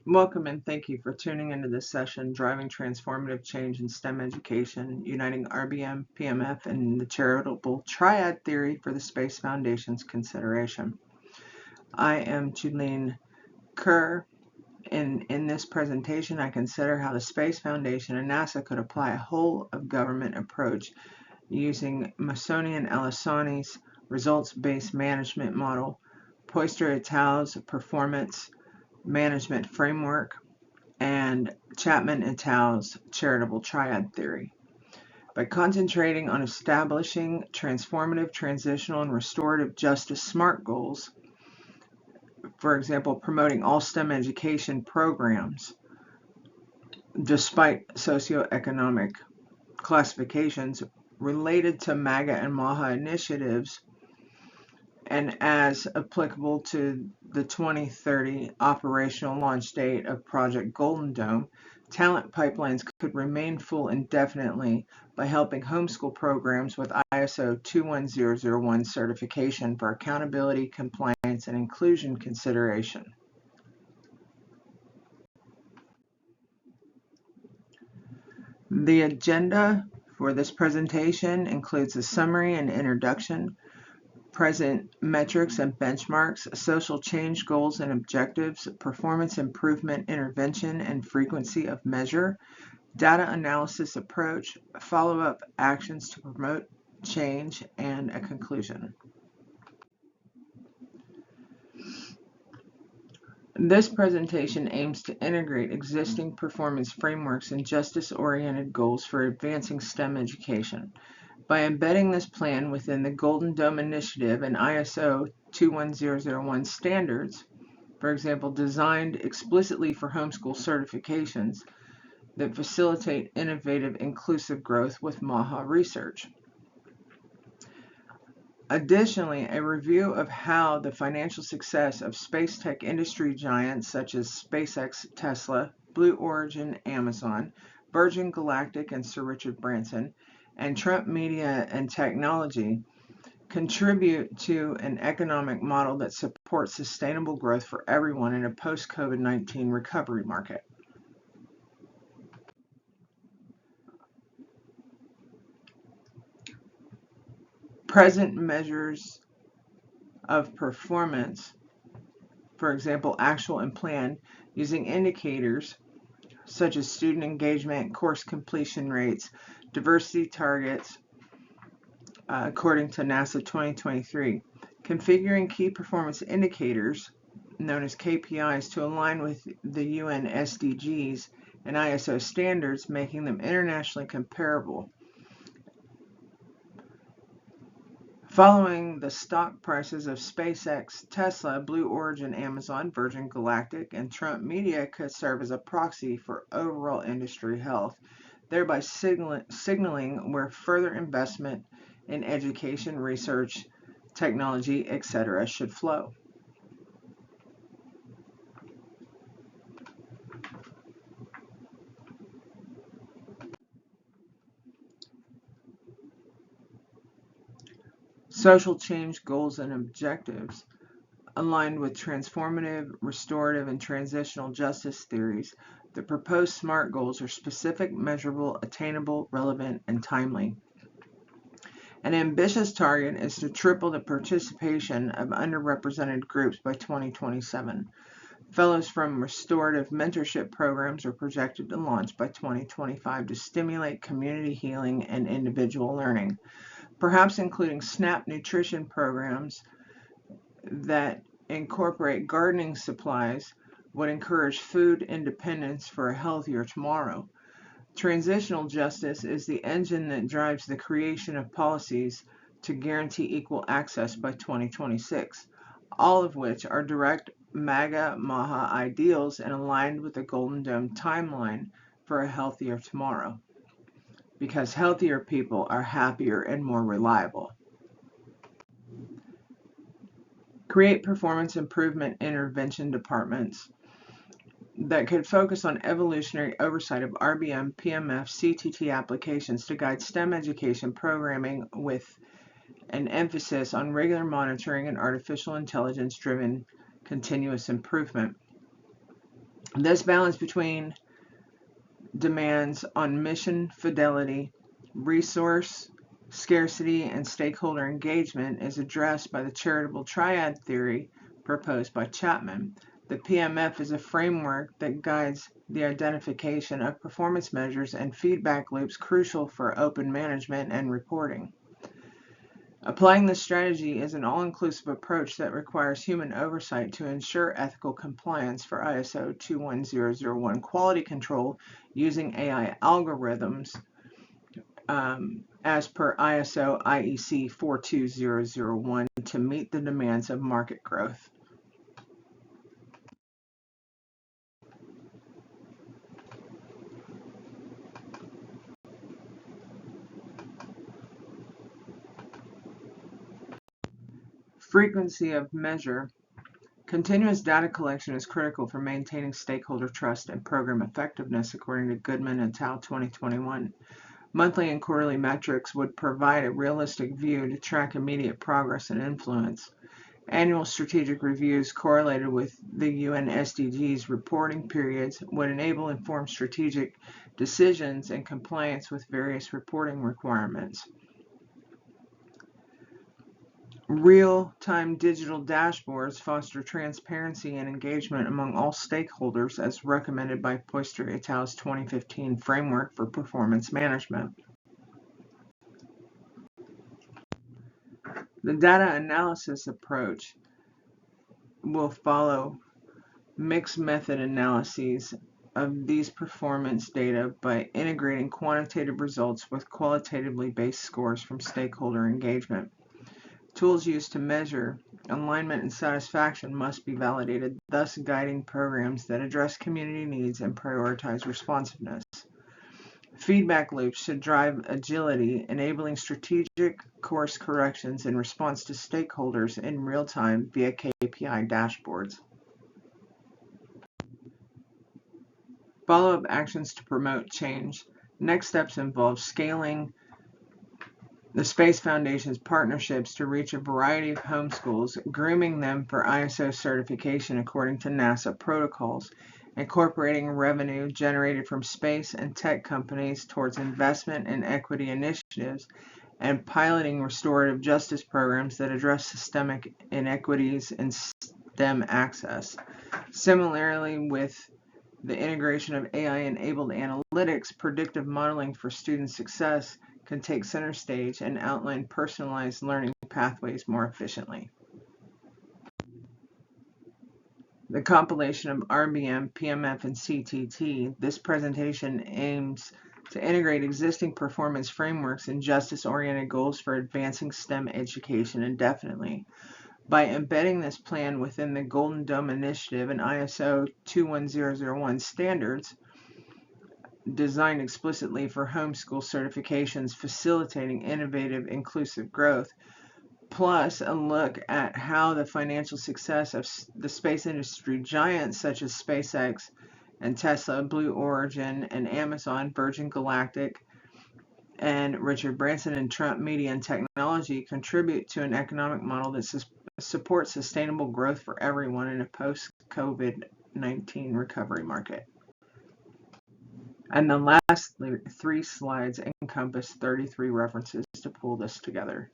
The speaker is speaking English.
Welcome and thank you for tuning into this session, Driving Transformative Change in STEM Education, Uniting RBM, PMF, and the Charitable Triad Theory for the Space Foundation's Consideration. I am Julene Kerr, and in this presentation I consider how the Space Foundation and NASA could apply a whole-of-government approach using Masoni and Alisani's results-based management model, Poistre et al.'s performance management framework, and Chapman et al.'s charitable triad theory. By concentrating on establishing transformative, transitional, and restorative justice SMART goals, for example, promoting all STEM education programs, despite socioeconomic classifications related to MAGA and MAHA initiatives, and as applicable to the 2030 operational launch date of Project Golden Dome, talent pipelines could remain full indefinitely by helping homeschool programs with ISO 21001 certification for accountability, compliance, and inclusion consideration. The agenda for this presentation includes a summary and introduction, present metrics and benchmarks, social change goals and objectives, performance improvement intervention and frequency of measure, data analysis approach, follow-up actions to promote change, and a conclusion. This presentation aims to integrate existing performance frameworks and justice-oriented goals for advancing STEM education. By embedding this plan within the Golden Dome Initiative and ISO 21001 standards, for example, designed explicitly for homeschool certifications that facilitate innovative, inclusive growth with MAHA research. Additionally, a review of how the financial success of space tech industry giants such as SpaceX, Tesla, Blue Origin, Amazon, Virgin Galactic, and Sir Richard Branson, and Trump Media and Technology contribute to an economic model that supports sustainable growth for everyone in a post-COVID-19 recovery market. Present measures of performance, for example, actual and planned, using indicators such as student engagement, course completion rates, diversity targets, according to NASA 2023. Configuring key performance indicators, known as KPIs, to align with the UN SDGs and ISO standards, making them internationally comparable. Following the stock prices of SpaceX, Tesla, Blue Origin, Amazon, Virgin Galactic, and Trump Media could serve as a proxy for overall industry health, thereby signaling where further investment in education, research, technology, etc. should flow. Social change goals and objectives. Aligned with transformative, restorative, and transitional justice theories, the proposed SMART goals are specific, measurable, attainable, relevant, and timely. An ambitious target is to triple the participation of underrepresented groups by 2027. Fellows from restorative mentorship programs are projected to launch by 2025 to stimulate community healing and individual learning, perhaps including SNAP nutrition programs that incorporate gardening supplies would encourage food independence for a healthier tomorrow. Transitional justice is the engine that drives the creation of policies to guarantee equal access by 2026, all of which are direct MAGA MAHA ideals and aligned with the Golden Dome timeline for a healthier tomorrow. Because healthier people are happier and more reliable. Create performance improvement intervention departments that could focus on evolutionary oversight of RBM, PMF, CTT applications to guide STEM education programming with an emphasis on regular monitoring and artificial intelligence-driven continuous improvement. This balance between demands on mission fidelity, resource scarcity, and stakeholder engagement is addressed by the charitable triad theory proposed by Chapman. The PMF is a framework that guides the identification of performance measures and feedback loops crucial for open management and reporting. Applying this strategy is an all-inclusive approach that requires human oversight to ensure ethical compliance for ISO 21001 quality control using AI algorithms as per ISO IEC 42001 to meet the demands of market growth. Frequency of measure. Continuous data collection is critical for maintaining stakeholder trust and program effectiveness, according to Goodman et al. 2021. Monthly and quarterly metrics would provide a realistic view to track immediate progress and influence. Annual strategic reviews correlated with the UN SDGs reporting periods would enable informed strategic decisions in compliance with various reporting requirements. Real-time digital dashboards foster transparency and engagement among all stakeholders as recommended by Poyster et al.'s 2015 Framework for Performance Management. The data analysis approach will follow mixed method analyses of these performance data by integrating quantitative results with qualitatively based scores from stakeholder engagement. Tools used to measure alignment and satisfaction must be validated, thus guiding programs that address community needs and prioritize responsiveness. Feedback loops should drive agility, enabling strategic course corrections in response to stakeholders in real time via KPI dashboards. Follow-up actions to promote change. Next steps involve scaling the Space Foundation's partnerships to reach a variety of homeschools, grooming them for ISO certification according to NASA protocols, incorporating revenue generated from space and tech companies towards investment and equity initiatives, and piloting restorative justice programs that address systemic inequities in STEM access. Similarly, with the integration of AI-enabled analytics, predictive modeling for student success can take center stage and outline personalized learning pathways more efficiently. The compilation of RBM, PMF, and CTT, this presentation aims to integrate existing performance frameworks and justice-oriented goals for advancing STEM education indefinitely. By embedding this plan within the Golden Dome Initiative and ISO 21001 standards, designed explicitly for homeschool certifications, facilitating innovative, inclusive growth, plus a look at how the financial success of the space industry giants such as SpaceX and Tesla, Blue Origin, and Amazon, Virgin Galactic, and Richard Branson and Trump Media and Technology contribute to an economic model that supports sustainable growth for everyone in a post-COVID-19 recovery market. And the last 3 slides encompass 33 references to pull this together.